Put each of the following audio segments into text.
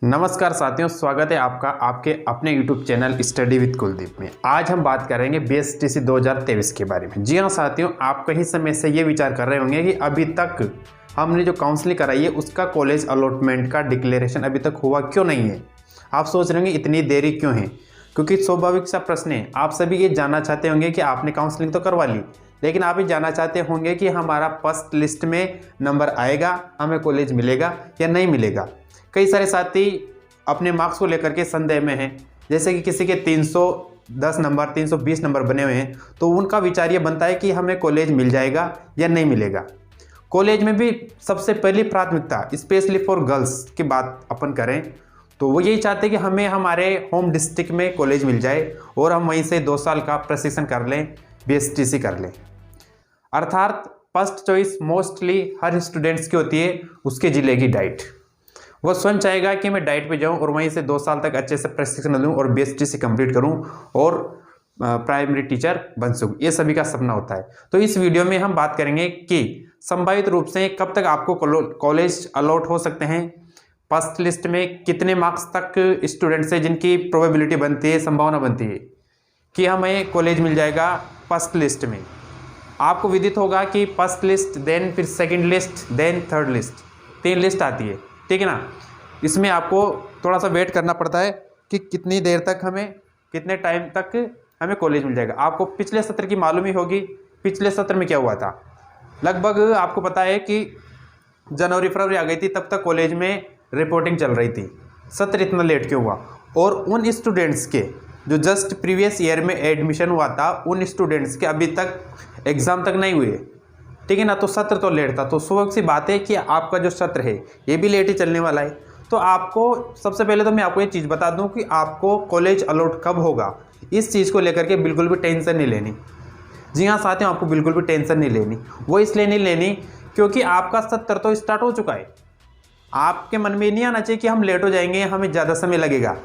नमस्कार साथियों, स्वागत है आपका आपके अपने YouTube channel study with Kuldeep में। आज हम बात करेंगे BSTC 2023 के बारे में। जी हाँ साथियों, आप कहीं समय से ये विचार कर रहे होंगे कि अभी तक हमने जो काउंसलिंग कराई है उसका कॉलेज अलॉटमेंट का डिक्लेरेशन अभी तक हुआ क्यों नहीं है। आप सोच रहे होंगे इतनी देरी क्यों है, क्योंकि स्वाभाविक सा प्रश्न है। आप सभी ये जानना चाहते होंगे कि आपने काउंसलिंग तो करवा ली, लेकिन आप ये जानना चाहते होंगे कि हमारा फर्स्ट लिस्ट में नंबर आएगा, हमें कॉलेज मिलेगा या नहीं मिलेगा। कई सारे साथी अपने मार्क्स को लेकर के संदेह में हैं, जैसे कि किसी के 310 नंबर 320 नंबर बने हुए हैं, तो उनका विचार ये बनता है कि हमें कॉलेज मिल जाएगा या नहीं मिलेगा। कॉलेज में भी सबसे पहली प्राथमिकता स्पेशली फॉर गर्ल्स की बात अपन करें तो वो यही चाहते हैं कि हमें हमारे होम डिस्ट्रिक्ट में कॉलेज मिल जाए और हम वहीं से 2 साल का प्रशिक्षण कर लें, BSTC कर लें। अर्थात फर्स्ट चॉइस मोस्टली हर स्टूडेंट्स की होती है उसके ज़िले की डाइट। वो स्वयं चाहेगा कि मैं डाइट पे जाऊं और वहीं से 2 साल तक अच्छे से प्रशिक्षण लूं और BSTC कंप्लीट करूं और प्राइमरी टीचर बन सकूं। ये सभी का सपना होता है। तो इस वीडियो में हम बात करेंगे कि संभावित रूप से कब तक आपको कॉलेज अलॉट हो सकते हैं, फर्स्ट लिस्ट में कितने मार्क्स तक स्टूडेंट्स है जिनकी प्रोबेबिलिटी बनती है, संभावना बनती है कि हमें कॉलेज मिल जाएगा फर्स्ट लिस्ट में। आपको विदित होगा कि फर्स्ट लिस्ट, देन फिर second list, then third list, 3 list आती है, ठीक है ना। इसमें आपको थोड़ा सा वेट करना पड़ता है कि कितनी देर तक हमें, कितने टाइम तक हमें कॉलेज मिल जाएगा। आपको पिछले सत्र की मालूम ही होगी, पिछले सत्र में क्या हुआ था। लगभग आपको पता है कि जनवरी फरवरी आ गई थी, तब तक कॉलेज में रिपोर्टिंग चल रही थी। सत्र इतना लेट क्यों हुआ? और उन स्टूडेंट्स के जो जस्ट प्रीवियस ईयर में एडमिशन हुआ था, उन स्टूडेंट्स के अभी तक एग्ज़ाम तक नहीं हुए, ठीक है ना। तो सत्र तो लेट था, तो स्वाभाविक सी बात है कि आपका जो सत्र है ये भी लेट ही चलने वाला है। तो आपको सबसे पहले तो मैं आपको ये चीज़ बता दूं कि आपको कॉलेज अलॉट कब होगा, इस चीज़ को लेकर के बिल्कुल भी टेंशन नहीं लेनी। जी हाँ साथियों, आपको बिल्कुल भी टेंशन नहीं लेनी। वो इसलिए नहीं लेनी क्योंकि आपका सत्र तो स्टार्ट हो चुका है। आपके मन में नहीं आना चाहिए कि हम लेट हो जाएंगे, हमें ज़्यादा समय लगेगा।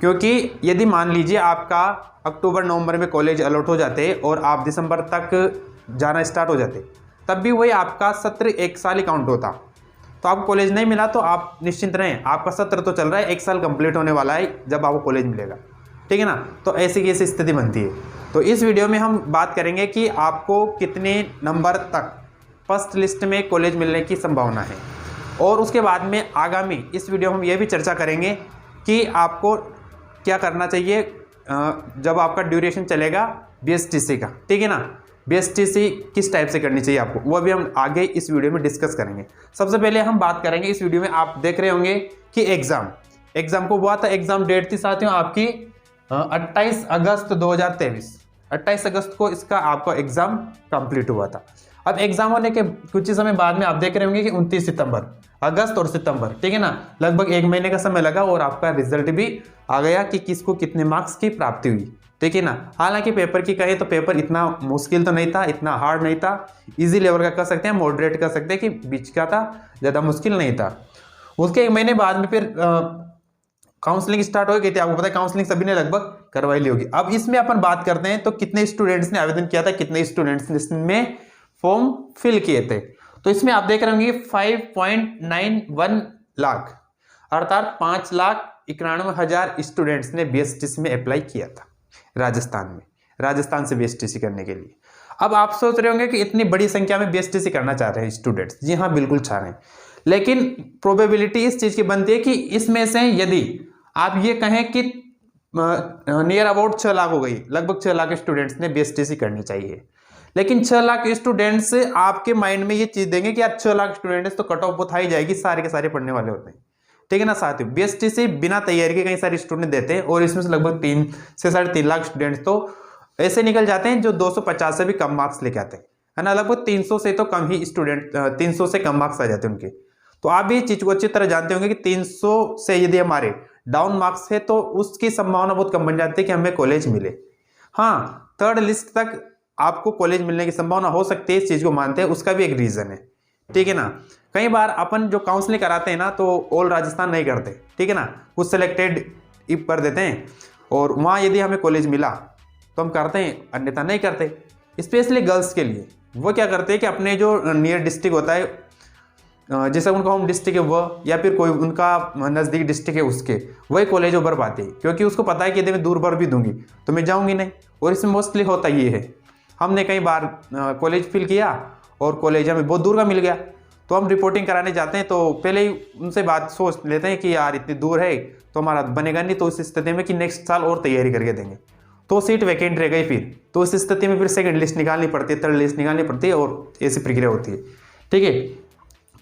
क्योंकि यदि मान लीजिए आपका अक्टूबर नवंबर में कॉलेज अलॉट हो जाते और आप दिसंबर तक जाना स्टार्ट हो जाते, तब भी वही आपका सत्र 1 साल ही काउंट होता। तो आपको कॉलेज नहीं मिला तो आप निश्चिंत रहें, आपका सत्र तो चल रहा है, 1 साल कंप्लीट होने वाला है जब आपको कॉलेज मिलेगा, ठीक है ना। तो ऐसी कैसी स्थिति बनती है। तो इस वीडियो में हम बात करेंगे कि आपको कितने नंबर तक फर्स्ट लिस्ट में कॉलेज मिलने की संभावना है, और उसके बाद में आगामी इस वीडियो में हम ये भी चर्चा करेंगे कि आपको क्या करना चाहिए जब आपका ड्यूरेशन चलेगा BSTC का, ठीक है ना। BSTC किस टाइप से करनी चाहिए आपको, वो भी हम आगे इस वीडियो में डिस्कस करेंगे। सबसे पहले हम बात करेंगे इस वीडियो में, आप देख रहे होंगे कि एग्जाम को हुआ था। एग्जाम डेट थी साथियों आपकी 28 अगस्त 2023। 28 अगस्त को इसका आपका एग्जाम कंप्लीट हुआ था। अब एग्जाम होने के कुछ ही समय बाद में आप देख रहे होंगे कि 29 सितंबर, अगस्त और सितंबर, ठीक है ना, लगभग 1 महीने का समय लगा और आपका रिजल्ट भी आ गया कि किसको कितने मार्क्स की प्राप्ति हुई, ठीक है ना। हालांकि पेपर की कहें तो पेपर इतना मुश्किल तो नहीं था, इतना हार्ड नहीं था, इजी लेवल का कह सकते हैं, मॉडरेट कह सकते हैं कि बीच का था, ज़्यादा मुश्किल नहीं था। उसके 1 महीने बाद में फिर काउंसलिंग स्टार्ट हो गई थी। आपको पता है काउंसलिंग सभी ने लगभग करवाई ली होगी। अब इसमें अपन बात करते हैं तो कितने स्टूडेंट्स ने आवेदन किया था, कितने स्टूडेंट्स ने इसमें फॉर्म फिल किए थे। तो इसमें आप देख रहे होंगे 5.91 लाख, अर्थात 5,91,000 स्टूडेंट्स ने BSTC में अप्लाई किया था राजस्थान से BSTC करने के लिए। अब आप सोच रहे होंगे कि इतनी बड़ी संख्या में BSTC करना चाह रहे हैं स्टूडेंट्स। जी हाँ, बिल्कुल चाह रहे हैं, लेकिन प्रोबेबिलिटी इस चीज़ की बनती है कि इसमें से यदि आप ये कहें कि नियर अबाउट 6 लाख हो गई, लगभग 6 लाख स्टूडेंट्स ने BSTC करनी चाहिए। लेकिन 6 लाख स्टूडेंट्स आपके माइंड में ये चीज़ देंगे कि यार 6 लाख स्टूडेंट्स तो कट ऑफ बहुत हाई जाएगी, सारे के सारे पढ़ने वाले होते हैं, ठीक है ना साथियों। BSTC बिना तैयारी के कई सारे स्टूडेंट देते हैं और इसमें से लगभग 3 से 3.5 लाख स्टूडेंट्स तो ऐसे निकल जाते हैं जो 250 से भी कम मार्क्स लेके आते हैं, है ना। लगभग 300 से तो कम ही स्टूडेंट, 300 से कम मार्क्स आ जाते हैं उनके। तो आप भी इस चीज़ को अच्छी तरह जानते होंगे कि 300 से यदि हमारे डाउन मार्क्स है तो उसकी संभावना बहुत कम बन जाती है कि हमें कॉलेज मिले। हाँ, 3rd लिस्ट तक आपको कॉलेज मिलने की संभावना हो सकती है, इस चीज़ को मानते हैं, उसका भी एक रीज़न है, ठीक है ना। कई बार अपन जो काउंसलिंग कराते हैं ना तो ऑल राजस्थान नहीं करते, ठीक है ना, कुछ सिलेक्टेड इप कर देते हैं और वहाँ यदि हमें कॉलेज मिला तो हम करते हैं, अन्यथा नहीं करते। स्पेशली गर्ल्स के लिए वो क्या करते हैं कि अपने जो नियर डिस्ट्रिक्ट होता है जैसे उनका होम डिस्ट्रिक्ट है वह, या फिर कोई उनका नज़दीक डिस्ट्रिक्ट है उसके, वही कॉलेज वो भर पाते हैं, क्योंकि उसको पता है कि यदि मैं दूर भर भी दूंगी तो मैं जाऊंगी नहीं। और इसमें मोस्टली होता ये है, हमने कई बार कॉलेज फिल किया और कॉलेज हमें बहुत दूर का मिल गया, तो हम रिपोर्टिंग कराने जाते हैं तो पहले ही उनसे बात सोच लेते हैं कि यार इतनी दूर है तो हमारा बनेगा नहीं, तो इस स्थिति में कि नेक्स्ट साल और तैयारी करके देंगे, तो सीट वैकेंट रह गई फिर, तो इस स्थिति में फिर सेकंड लिस्ट निकालनी पड़ती है, थर्ड लिस्ट निकालनी पड़ती है, और ऐसी प्रक्रिया होती है। ठीक है,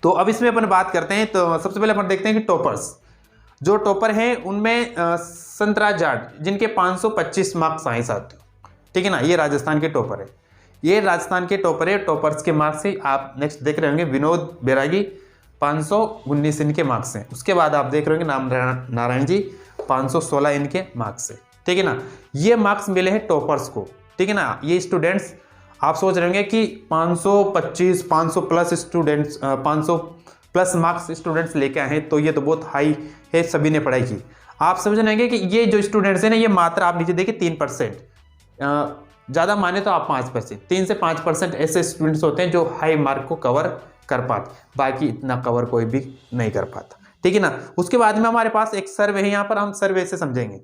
तो अब इसमें अपन बात करते हैं। तो सबसे पहले अपन देखते हैं कि टॉपर्स, जो टॉपर हैं उनमें संतराज जाट, जिनके 525 मार्क्स आए साथियों। ठीक है ना, ये राजस्थान के टॉपर है, ये राजस्थान के टॉपर है। टॉपर्स के मार्क्स से आप नेक्स्ट देख रहे होंगे विनोद बैरागी 519 इनके मार्क्स हैं। उसके बाद आप देख रहे होंगे नाम नारायण जी 516 इनके मार्क्स है। ठीक है ना, ये मार्क्स मिले हैं टॉपर्स को। ठीक है ना, ये स्टूडेंट्स आप सोच रहे होंगे कि 525 500 plus students 500 plus marks students लेके आए हैं, तो ये तो बहुत हाई है, सभी ने पढ़ाई की। आप समझ रहेंगे कि ये जो स्टूडेंट्स हैं ना, ये मात्र आप नीचे देखिए 3%, ज़्यादा माने तो आप 5%, 3 से 5% ऐसे स्टूडेंट्स होते हैं जो हाई मार्क को कवर कर पाते, बाकी इतना कवर कोई भी नहीं कर पाता। ठीक है ना, उसके बाद में हमारे पास एक सर्वे है, यहाँ पर हम सर्वे से समझेंगे।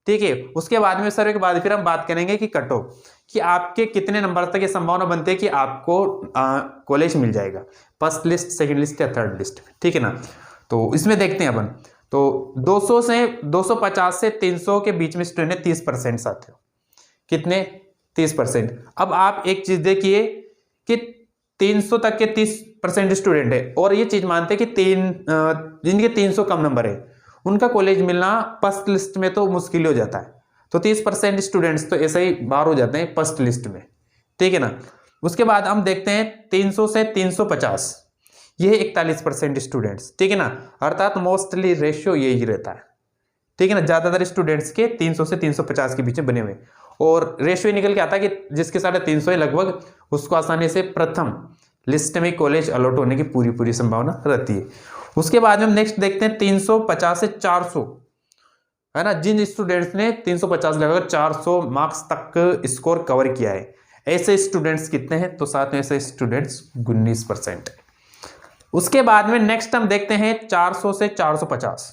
ठीक है, उसके बाद में सर्वे के बाद फिर हम बात करेंगे कि कट ऑफ, कि आपके कितने नंबर तक ये संभावना बनती है कि आपको कॉलेज मिल जाएगा, फर्स्ट लिस्ट, सेकंड लिस्ट या थर्ड लिस्ट। ठीक है ना, तो इसमें देखते हैं अपन। तो 250 से 300 के बीच में स्टूडेंट है 30% साथियों, कितने 30%। अब आप एक चीज देखिए कि 300 तक के 30% स्टूडेंट है, और ये चीज मानते हैं कि जिनके 300 कम नंबर है उनका कॉलेज मिलना फर्स्ट लिस्ट में तो मुश्किल हो जाता है, तो 30% स्टूडेंट्स तो ऐसे ही बाहर हो जाते हैं फर्स्ट लिस्ट में। ठीक है ना, उसके बाद हम देखते हैं 300 से 350, ये है 41% स्टूडेंट्स। ठीक है ना, अर्थात मोस्टली रेशियो यही रहता है। ठीक है ना, ज्यादातर स्टूडेंट्स के 300 से 350 के बीच में बने हुए, और रेशियो निकल के आता है कि जिसके 350 है लगभग, उसको आसानी से प्रथम लिस्ट में कॉलेज अलॉट होने की पूरी संभावना रहती है। उसके बाद हम नेक्स्ट देखते हैं 350 से 400, है ना, जिन स्टूडेंट्स ने 350 लगाकर 400 मार्क्स तक स्कोर कवर किया है, ऐसे स्टूडेंट्स कितने हैं, तो साथ में ऐसे स्टूडेंट्स 19%। उसके बाद में नेक्स्ट हम देखते हैं 400 से 450।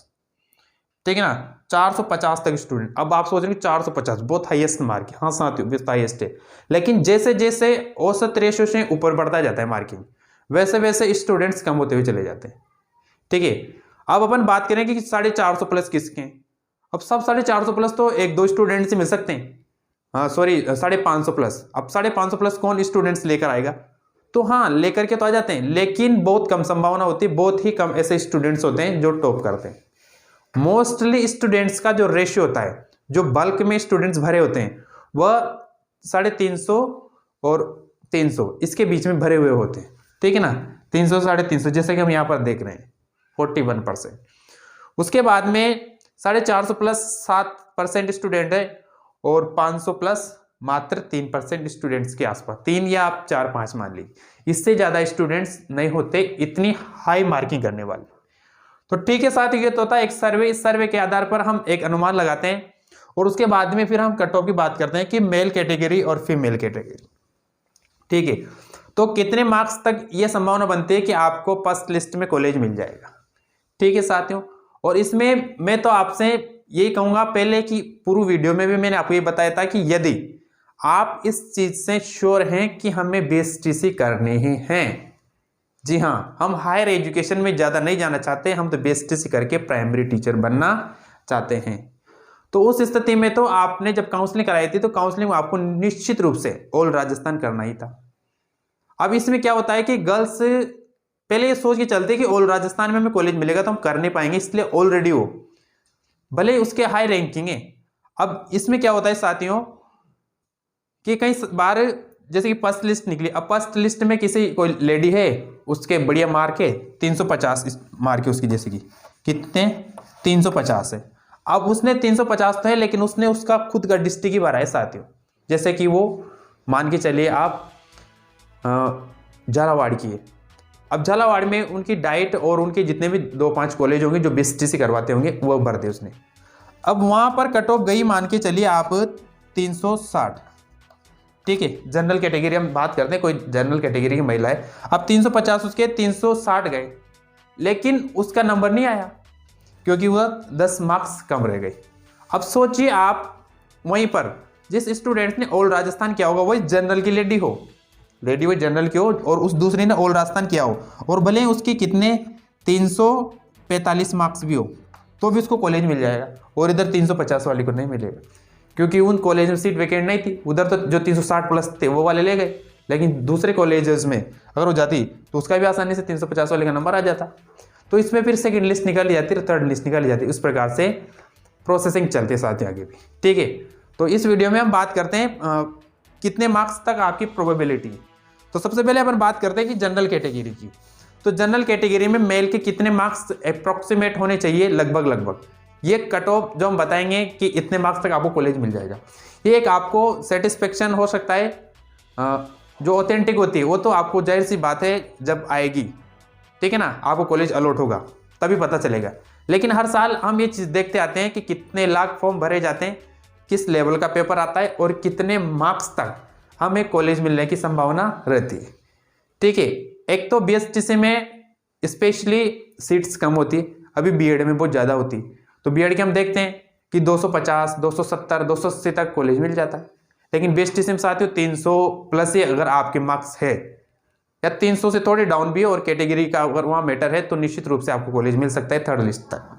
ठीक है ना, 450 तक स्टूडेंट। अब आप सोच रहे हैं 450 बहुत हाईएस्ट मार्क है, हाँ साथियों बहुत हाईएस्ट है, लेकिन जैसे जैसे औसत रेशियो से ऊपर बढ़ता जाता है मार्किंग, वैसे वैसे स्टूडेंट्स कम होते हुए चले जाते हैं। ठीक है, अब अपन बात करें कि 450 प्लस किसके हैं। अब सब 450 प्लस तो एक दो स्टूडेंट से मिल सकते हैं, हाँ सॉरी 550 प्लस। अब 550 प्लस कौन स्टूडेंट्स लेकर आएगा, तो हाँ लेकर के तो आ जाते हैं, लेकिन बहुत कम संभावना होती है, बहुत ही कम ऐसे स्टूडेंट्स होते हैं जो टॉप करते हैं। मोस्टली स्टूडेंट्स का जो रेशियो होता है, जो बल्क में स्टूडेंट्स भरे होते हैं, वह 350 और 300 इसके बीच में भरे हुए होते हैं। ठीक है ना, 300 350 जैसे कि हम यहाँ पर देख रहे हैं 41%। उसके बाद में 450 प्लस 7% स्टूडेंट है, और 500 प्लस मात्र 3% स्टूडेंट्स के आसपास, 3 या आप 4-5 मान लीजिए, इससे ज्यादा स्टूडेंट्स नहीं होते इतनी हाई मार्किंग करने वाले। तो ठीक है साथ ही ये तो होता है एक सर्वे, इस सर्वे के आधार पर हम एक अनुमान लगाते हैं, और उसके बाद में फिर हम कट ऑफ की बात करते हैं कि मेल कैटेगरी और फीमेल कैटेगरी। ठीक है, तो कितने मार्क्स तक यह संभावना बनती है कि आपको फर्स्ट लिस्ट में कॉलेज मिल जाएगा। ठीक है साथियों, और इसमें मैं तो आपसे यही कहूंगा पहले कि पूरी वीडियो में भी मैंने आपको ये बताया था कि यदि आप इस चीज से श्योर हैं कि हमें बीएसटीसी करनी ही है, जी हाँ, हम हायर एजुकेशन में ज़्यादा नहीं जाना चाहते, हम तो बीएसटीसी करके प्राइमरी टीचर बनना चाहते हैं, तो उस स्थिति में तो आपने जब काउंसलिंग कराई थी तो काउंसलिंग में आपको निश्चित रूप से ऑल राजस्थान करना ही था। अब इसमें क्या होता है कि गर्ल्स पहले ये सोच के चलते कि ऑल राजस्थान में हमें कॉलेज मिलेगा तो हम कर नहीं पाएंगे, इसलिए ऑलरेडी हो भले उसके हाई रैंकिंग है। अब इसमें क्या होता है साथियों कि कई बार जैसे कि फर्स्ट लिस्ट निकली, अब फर्स्ट लिस्ट में किसी कोई लेडी है, उसके बढ़िया मार्क है 350 मार्क है उसकी, जैसे कि कितने 350 है। अब उसने 350 तो है, लेकिन उसने उसका खुद का डिस्ट्रिक्ट ही भरा है साथियों, जैसे कि वो मान के चलिए आप झालावाड़ की है। अब झालावाड़ में उनकी डाइट और उनके जितने भी 2-5 कॉलेज होंगे जो बीएसटीसी करवाते होंगे वो भर दे उसने। अब वहां पर कट ऑफ गई मान के चलिए आप 360। ठीक है, जनरल कैटेगरी हम बात करते हैं, कोई जनरल कैटेगरी की महिला है, अब 350 उसके 360 गए, लेकिन उसका नंबर नहीं आया क्योंकि वह 10 मार्क्स कम रह गए। अब सोचिए आप वहीं पर जिस स्टूडेंट ने ऑल राजस्थान किया होगा वही जनरल की लेडी वही जनरल की हो और उस दूसरे ने ऑल राजस्थान किया हो और भले ही उसकी कितने 345 मार्क्स भी हो तो भी उसको कॉलेज मिल जाएगा और इधर 350 वाले को नहीं मिलेगा क्योंकि उन कॉलेज में सीट वैकेंट नहीं थी। उधर तो जो 360 प्लस थे वो वाले ले गए, लेकिन दूसरे कॉलेजेस में अगर वो जाती तो उसका भी आसानी से 350 वाले का नंबर आ जाता। तो इसमें फिर सेकंड लिस्ट निकाली जाती है, थर्ड लिस्ट निकाली जाती है। उस प्रकार से प्रोसेसिंग चलती है साथ आगे भी, ठीक है। तो इस वीडियो में हम बात करते हैं कितने मार्क्स तक आपकी प्रोबेबिलिटी है। तो सबसे पहले अपन बात करते हैं कि जनरल कैटेगरी की। तो जनरल कैटेगरी में मेल के कितने मार्क्स अप्रोक्सीमेट होने चाहिए, लगभग ये कट ऑफ जो हम बताएंगे कि इतने मार्क्स तक आपको कॉलेज मिल जाएगा। ये एक आपको सेटिस्फेक्शन हो सकता है, जो ऑथेंटिक होती है वो तो आपको जाहिर सी बात है जब आएगी, ठीक है ना, आपको कॉलेज अलॉट होगा तभी पता चलेगा। लेकिन हर साल हम ये चीज़ देखते आते हैं कि कितने लाख फॉर्म भरे जाते हैं, किस लेवल का पेपर आता है और कितने मार्क्स तक हमें कॉलेज मिलने की संभावना रहती है, ठीक है। एक तो बीएसटीसी में स्पेशली सीट्स कम होती है, अभी बीएड में बहुत ज़्यादा होती है। तो बीएड के हम देखते हैं कि 250, 270, 280 तक कॉलेज मिल जाता है। लेकिन बीएसटीसी में साथियों 300 प्लस ही अगर आपके मार्क्स है या 300 से थोड़ी डाउन भी है और कैटेगरी का अगर वहाँ मैटर है तो निश्चित रूप से आपको कॉलेज मिल सकता है थर्ड लिस्ट तक,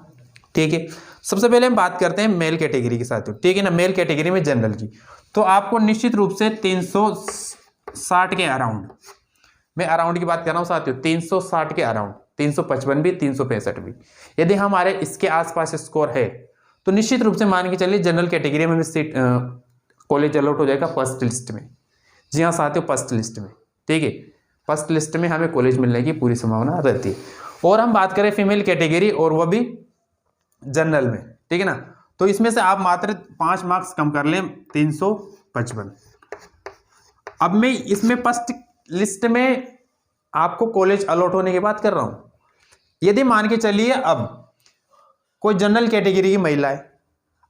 ठीक है। सबसे पहले हम बात करते हैं मेल कैटेगरी के साथ, ठीक है ना। मेल कैटेगरी में जनरल की तो आपको निश्चित रूप से 360 के अराउंड, मैं अराउंड की बात कर रहा हूँ साथियों, 360 के अराउंड, 355 भी, 365 भी, यदि हमारे इसके आसपास स्कोर है तो निश्चित रूप से मान के चलिए जनरल कैटेगरी में सीट कॉलेज अलॉट हो जाएगा फर्स्ट लिस्ट में। जी हाँ साथियों, फर्स्ट लिस्ट में, ठीक है। फर्स्ट लिस्ट में हमें कॉलेज मिलने की पूरी संभावना रहती है। और हम बात करें फीमेल कैटेगरी और वह भी जनरल में, ठीक है ना, तो इसमें से आप मात्र 5 मार्क्स कम कर लें, 355। अब मैं इसमें फर्स्ट लिस्ट में आपको कॉलेज अलॉट होने की बात कर रहा हूं। यदि मान के चलिए अब कोई जनरल कैटेगरी की महिला है,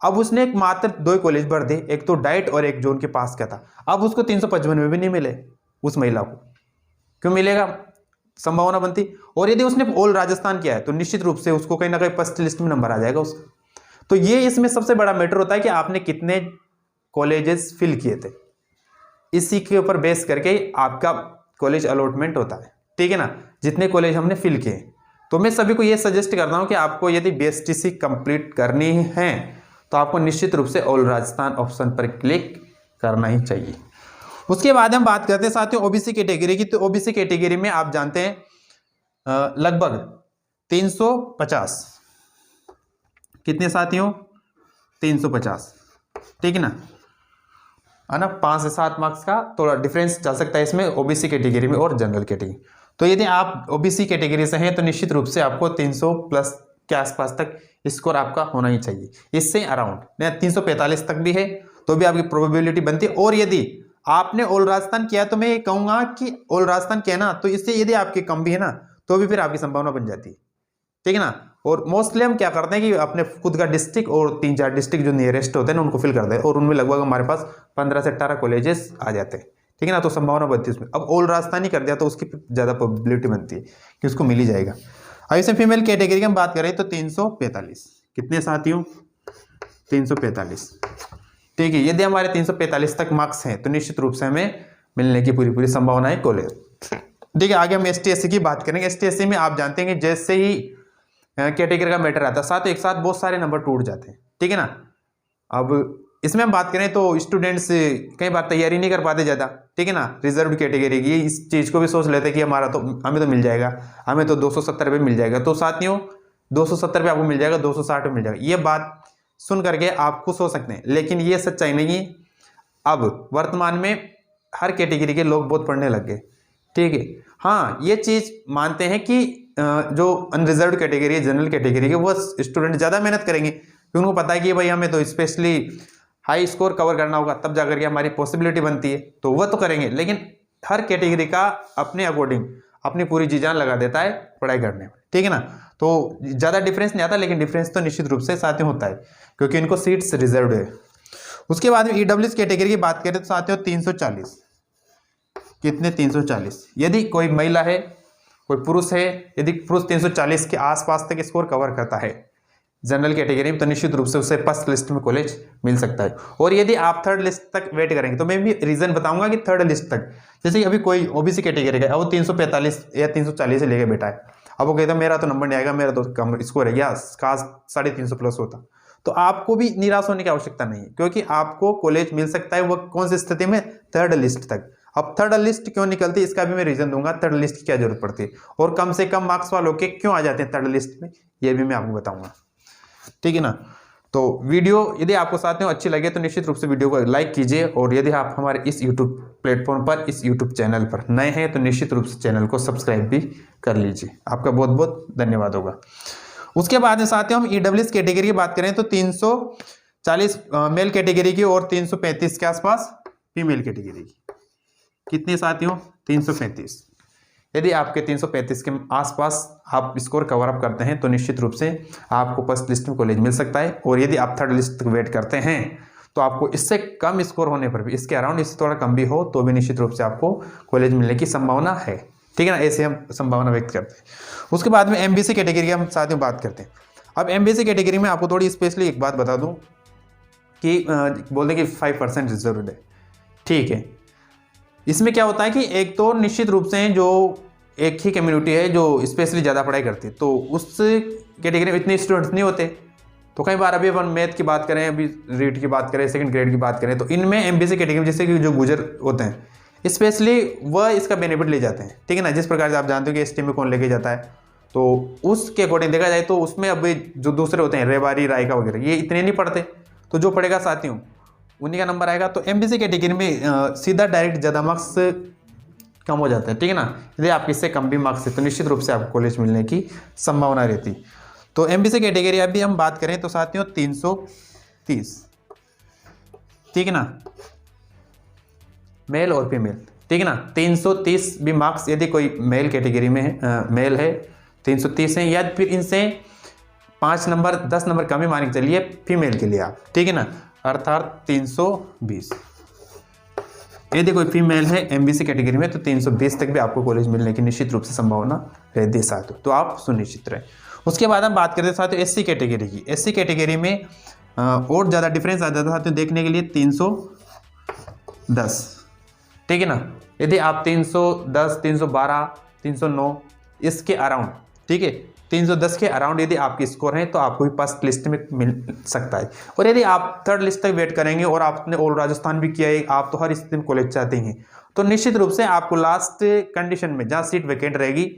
अब उसने एक मात्र 2 कॉलेज भर दे, एक तो डाइट और एक जो उनके पास का था, अब उसको 355 में भी नहीं मिले उस महिला को, क्यों मिलेगा, संभावना बनती। और यदि उसने ऑल राजस्थान किया है तो निश्चित रूप से उसको कहीं ना कहीं फर्स्ट लिस्ट में नंबर आ जाएगा उसका। तो ये इसमें सबसे बड़ा मैटर होता है कि आपने कितने कॉलेजेस फिल किए थे, इसी के ऊपर बेस करके आपका कॉलेज अलॉटमेंट होता है, ठीक है ना, जितने कॉलेज हमने फिल किए। तो मैं सभी को ये सजेस्ट करता हूं कि आपको यदि बीएसटीसी कंप्लीट करनी है तो आपको निश्चित रूप से ऑल राजस्थान ऑप्शन पर क्लिक करना ही चाहिए। उसके बाद हम बात करते हैं साथियों ओबीसी कैटेगरी की। तो ओबीसी कैटेगरी में आप जानते हैं लगभग 350, कितने साथियों, 350, ठीक है ना, है ना। 5 से 7 मार्क्स का थोड़ा डिफरेंस चल सकता है इसमें ओबीसी कैटेगरी में और जनरल कैटेगरी। तो यदि आप ओबीसी कैटेगरी से हैं तो निश्चित रूप से आपको 300 प्लस के आसपास तक स्कोर आपका होना ही चाहिए, इससे अराउंड 345 तक भी है तो भी आपकी प्रोबेबिलिटी बनती है। और यदि आपने ऑल राजस्थान किया तो मैं ये कहूंगा कि ऑल राजस्थान किया ना, तो इससे यदि आपके कम भी है ना तो भी फिर आपकी संभावना बन जाती है, ठीक है ना। और मोस्टली हम क्या करते हैं कि अपने खुद का डिस्ट्रिक्ट और 3-4 डिस्ट्रिक्ट जो नियरेस्ट होते हैं ना उनको फिल करते हैं और उनमें लगभग हमारे पास 15 से 18 कॉलेजेस आ जाते हैं, ठीक है ना। तो संभावना बनती है उसमें। अब ऑल राजस्थान ही कर दिया तो उसकी ज़्यादा प्रोबेबिलिटी बनती है कि उसको मिल ही जाएगा। अब इसे फीमेल कैटेगरी की हम बात करें तो 345, कितने साथियों, 345, ठीक है। यदि हमारे 345 तक मार्क्स हैं तो निश्चित रूप से हमें मिलने की पूरी संभावना है कॉलेज, ठीक है। आगे हम ST/SC की बात करेंगे। ST/SC में आप जानते हैं कि जैसे ही कैटेगरी का मैटर आता है साथ एक साथ बहुत सारे नंबर टूट जाते हैं, ठीक है ना। अब इसमें हम बात करें तो स्टूडेंट्स कई बार तैयारी नहीं कर पाते ज़्यादा, ठीक है ना। रिजर्व कैटेगरी की इस चीज़ को भी सोच लेते हैं कि हमारा तो हमें तो मिल जाएगा, हमें तो 270 पे मिल जाएगा। तो साथियों 270 पे आपको मिल जाएगा, 260 पे मिल जाएगा, ये बात सुन करके आप खुश हो सकते हैं, लेकिन ये सच्चाई नहीं है। अब वर्तमान में हर कैटेगरी के लोग बहुत पढ़ने लग गए, ठीक है। हाँ, ये चीज़ मानते हैं कि जो अनरिजर्व कैटेगरी है, जनरल कैटेगरी के, वो स्टूडेंट ज़्यादा मेहनत करेंगे क्योंकि उनको पता है कि भाई हमें तो स्पेशली हाई स्कोर कवर करना होगा, तब जाकर के हमारी पॉसिबिलिटी बनती है, तो वह तो करेंगे। लेकिन हर कैटेगरी का अपने अकॉर्डिंग अपनी पूरी जी जान लगा देता है पढ़ाई करने में, ठीक है ना। तो ज़्यादा डिफरेंस नहीं आता, लेकिन डिफरेंस तो निश्चित रूप से साथ में होता है क्योंकि इनको सीट्स रिजर्व है। उसके बाद में EWS कैटेगरी की बात करें तो साथियों 340, कितने, 340। यदि कोई महिला है कोई पुरुष है, यदि पुरुष 340 के आसपास तक स्कोर कवर करता है जनरल कैटेगरी में, तो निश्चित रूप से उसे फर्स्ट लिस्ट में कॉलेज मिल सकता है। और यदि आप थर्ड लिस्ट तक वेट करेंगे, तो मैं भी रीजन बताऊंगा कि थर्ड लिस्ट तक, जैसे कि अभी कोई ओबीसी कैटेगरी का है, वो 345 या 340 से लेके बैठा है, अब वो कहता है मेरा तो नंबर नहीं आएगा, मेरा तो कम स्कोर है, या खास 350 प्लस होता, तो आपको भी निराश होने की आवश्यकता नहीं है, क्योंकि आपको कॉलेज मिल सकता है वो कौन सी स्थिति में, थर्ड लिस्ट तक। अब थर्ड लिस्ट क्यों निकलती है इसका भी मैं रीजन दूंगा, थर्ड लिस्ट की क्या जरूरत पड़ती है और कम से कम मार्क्स वालों के क्यों आ जाते हैं थर्ड लिस्ट में, ये भी मैं आपको बताऊंगा, ठीक है ना। तो वीडियो यदि आपको साथियों अच्छी लगे तो निश्चित रूप से वीडियो को लाइक कीजिए, और यदि आप हमारे इस यूट्यूब प्लेटफॉर्म पर, इस यूट्यूब चैनल पर नए हैं तो निश्चित रूप से चैनल को सब्सक्राइब भी कर लीजिए। आपका बहुत बहुत धन्यवाद होगा। उसके बाद में साथियों हम ईडब्ल्यूएस कैटेगरी की बात करें तो 340 मेल कैटेगरी की और 335 के आसपास फीमेल कैटेगरी की। कितने साथियों? 335। यदि आपके 335 के आसपास आप स्कोर कवर अप करते हैं तो निश्चित रूप से आपको फर्स्ट लिस्ट में कॉलेज मिल सकता है, और यदि आप थर्ड लिस्ट तक वेट करते हैं तो आपको इससे कम स्कोर होने पर भी, इसके अराउंड इससे थोड़ा कम भी हो तो भी निश्चित रूप से आपको कॉलेज मिलने की संभावना है, ठीक है ना। ऐसे हम संभावना व्यक्त करते हैं। उसके बाद में एमबीसी कैटेगरी की हम साथ में बात करते हैं। अब एमबीसी कैटेगरी में आपको थोड़ी स्पेशली एक बात बता दूं कि बोलते कि 5% रिजर्व है, ठीक है। इसमें क्या होता है कि एक तो निश्चित रूप से जो एक ही कम्युनिटी है जो स्पेशली ज़्यादा पढ़ाई करती है, तो उस कैटेगरी में इतने स्टूडेंट्स नहीं होते। तो कई बार अभी अपन मैथ की बात करें, अभी रीड की बात करें, सेकंड ग्रेड की बात करें, तो इनमें एमबीसी कैटेगरी में जैसे कि जो गुजर होते हैं स्पेशली वह इसका बेनिफिट ले जाते हैं, ठीक है ना। जिस प्रकार से आप जानते हो कि एसटी में कौन लेके जाता है, तो उसके अकॉर्डिंग देखा जाए तो उसमें अभी जो दूसरे होते हैं रेवारी, रायका वगैरह, ये इतने नहीं पढ़ते, तो जो पढ़ेगा साथियों उन्हीं का नंबर आएगा। तो एमबीसी कैटेगरी में सीधा डायरेक्ट ज़्यादा मार्क्स कम हो जाता है, ठीक है ना। यदि आपके इससे कम भी मार्क्स है तो निश्चित रूप से आपको कॉलेज मिलने की संभावना रहती। तो एमबीसी कैटेगरी अभी हम बात करें तो साथियों 330, ठीक है ना, मेल और फीमेल, ठीक है ना। 330 भी मार्क्स यदि कोई मेल कैटेगरी में है, मेल है 330 है, या फिर इनसे 5 नंबर 10 नंबर कम ही मान के चलिए फीमेल के लिए आप, ठीक है ना, अर्थात 320। यदि कोई फीमेल है एमबीसी कैटेगरी में तो 320 तक भी आपको कॉलेज मिलने की निश्चित रूप से संभावना रहती है साथियों, तो आप सुनिश्चित रहें। उसके बाद हम बात करते हैं साथियों एससी कैटेगरी की। एससी कैटेगरी में और ज़्यादा डिफरेंस आ जाता है साथियों देखने के लिए 310, ठीक है ना। यदि आप 310, 312, 309 इसके अराउंड, ठीक है, 310 के अराउंड यदि आपकी स्कोर है तो आपको भी फर्स्ट लिस्ट में मिल सकता है। और यदि आप थर्ड लिस्ट तक वेट करेंगे और आपने ऑल राजस्थान भी किया है, आप तो हर स्थिति में कॉलेज चाहते हैं, तो निश्चित रूप से आपको लास्ट कंडीशन में जहाँ सीट वैकेंट रहेगी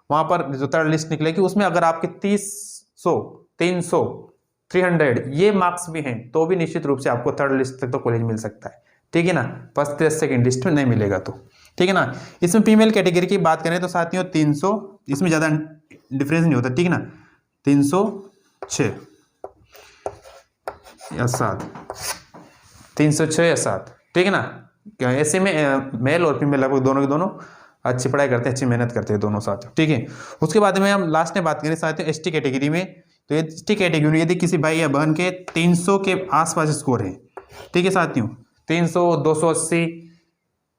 वहाँ पर जो थर्ड लिस्ट निकलेगी उसमें अगर आपके 300, 300, 300 ये मार्क्स भी हैं तो भी निश्चित रूप से आपको थर्ड लिस्ट तक तो कॉलेज मिल सकता है, ठीक है ना। फर्स्ट या सेकेंड लिस्ट में नहीं मिलेगा तो, ठीक है ना। इसमें फीमेल कैटेगरी की बात करें तो साथियों 300, इसमें ज़्यादा डिफरेंस नहीं होता, ठीक है ना, 306 या 7, 306 या 7, ठीक है ना। ऐसे में मेल और फीमेल लगभग दोनों के दोनों अच्छी पढ़ाई करते हैं, अच्छी मेहनत करते हैं दोनों साथियों, ठीक है। उसके बाद में हम लास्ट में बात करें साथियों एसटी कैटेगरी में। तो एसटी कैटेगरी में यदि किसी भाई या बहन के 300 के आसपास स्कोर है, ठीक है साथियों, 300, 280,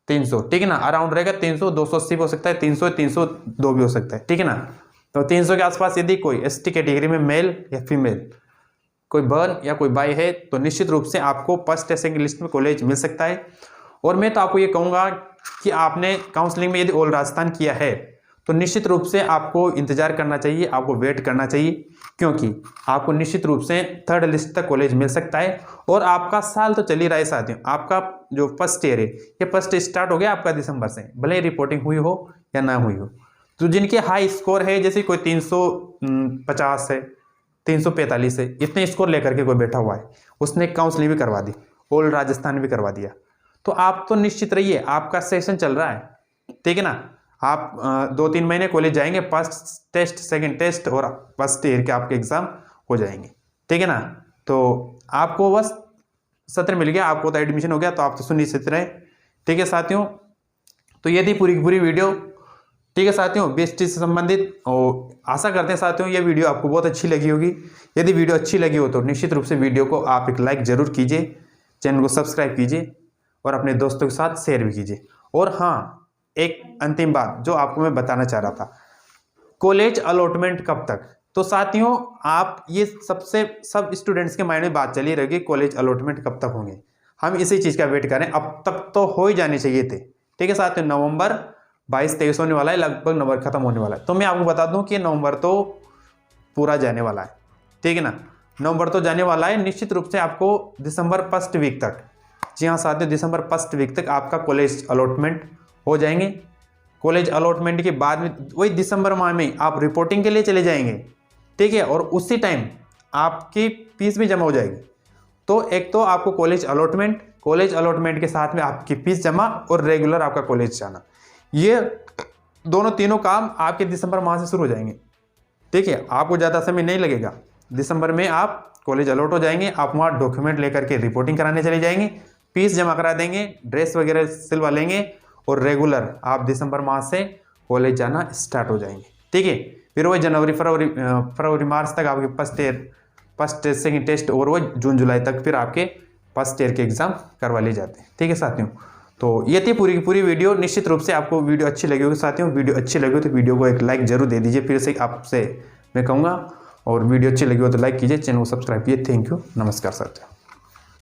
300, ठीक है ना, अराउंड रहेगा 300, 280 भी हो सकता है, 300, 302 भी हो सकता है, ठीक है ना। तो 300 के आसपास यदि कोई एसटी कैटेगरी में मेल या फीमेल कोई बहन या कोई भाई है तो निश्चित रूप से आपको फर्स्ट या सेकंड लिस्ट में कॉलेज मिल सकता है। और मैं तो आपको ये कहूँगा कि आपने काउंसलिंग में यदि ऑल राजस्थान किया है तो निश्चित रूप से आपको इंतजार करना चाहिए, आपको वेट करना चाहिए, क्योंकि आपको निश्चित रूप से थर्ड लिस्ट तक कॉलेज मिल सकता है। और आपका साल तो चल ही रहा है साथियों, आपका जो फर्स्ट ईयर है ये फर्स्ट स्टार्ट हो गया आपका दिसंबर से, भले ही रिपोर्टिंग हुई हो या ना हुई हो। तो जिनके हाई स्कोर है जैसे कोई 350 है, 345 है, इतने स्कोर लेकर के कोई बैठा हुआ है, उसने काउंसलिंग भी करवा दी, ऑल राजस्थान भी करवा दिया, तो आप तो निश्चित रहिए आपका सेशन चल रहा है, ठीक है ना। आप 2-3 महीने कॉलेज जाएंगे, फर्स्ट टेस्ट, सेकंड टेस्ट और फर्स्ट ईयर के आपके एग्जाम हो जाएंगे, ठीक है ना। तो आपको बस सत्र मिल गया, आपको तो एडमिशन हो गया, तो आप तो सुनिश्चित रहे, ठीक है साथियों। तो ये थी पूरी वीडियो, ठीक है साथियों, बीएसटी से संबंधित। और आशा करते हैं साथियों ये वीडियो आपको बहुत अच्छी लगी होगी। यदि वीडियो अच्छी लगी हो तो निश्चित रूप से वीडियो को आप एक लाइक जरूर कीजिए, चैनल को सब्सक्राइब कीजिए और अपने दोस्तों के साथ शेयर भी कीजिए। और हाँ, एक अंतिम बात जो आपको मैं बताना चाह रहा था, कॉलेज अलॉटमेंट कब तक। तो साथियों आप ये सब स्टूडेंट्स के माइंड में बात चली रहेगी कॉलेज अलॉटमेंट कब तक होंगे, हम इसी चीज़ का वेट करें। अब तक तो हो ही जाने चाहिए थे। ठीक है साथियों, नवंबर 22-23 होने वाला है, लगभग नवंबर खत्म होने वाला है। तो मैं आपको बता दूं कि नवंबर तो पूरा जाने वाला है। ठीक है ना, नवंबर तो जाने वाला है। निश्चित रूप से आपको दिसंबर फर्स्ट वीक तक, जी हाँ साथियों, दिसंबर फर्स्ट वीक तक आपका कॉलेज अलॉटमेंट हो जाएंगे। कॉलेज अलॉटमेंट के बाद में वही दिसंबर माह में आप रिपोर्टिंग के लिए चले जाएंगे। ठीक है, और उसी टाइम आपकी फीस भी जमा हो जाएगी। तो एक तो आपको कॉलेज अलॉटमेंट के साथ में आपकी फीस जमा और रेगुलर आपका कॉलेज जाना, ये तीनों काम आपके दिसंबर माह से शुरू हो जाएंगे। ठीक है, आपको ज़्यादा समय नहीं लगेगा। दिसंबर में आप कॉलेज अलॉट हो जाएंगे, आप वहाँ डॉक्यूमेंट लेकर के रिपोर्टिंग कराने चले जाएंगे, फीस जमा करा देंगे, ड्रेस वगैरह सिलवा लेंगे और रेगुलर आप दिसंबर माह से कॉलेज जाना स्टार्ट हो जाएंगे। ठीक है, फिर वही जनवरी फरवरी मार्च तक आपके फर्स्ट सेकंड टेस्ट और वो जून जुलाई तक फिर आपके फर्स्ट ईयर के एग्जाम करवा लिए जाते हैं। ठीक है साथियों, तो ये थी पूरी की पूरी वीडियो। निश्चित रूप से आपको वीडियो अच्छी लगी होगी साथियों। वीडियो अच्छी लगी हो तो वीडियो को एक लाइक जरूर दे दीजिए। फिर से आपसे मैं कहूँगा, और वीडियो अच्छी लगी हो तो लाइक कीजिए, चैनल को सब्सक्राइब कीजिए। थैंक यू, नमस्कार साथियों।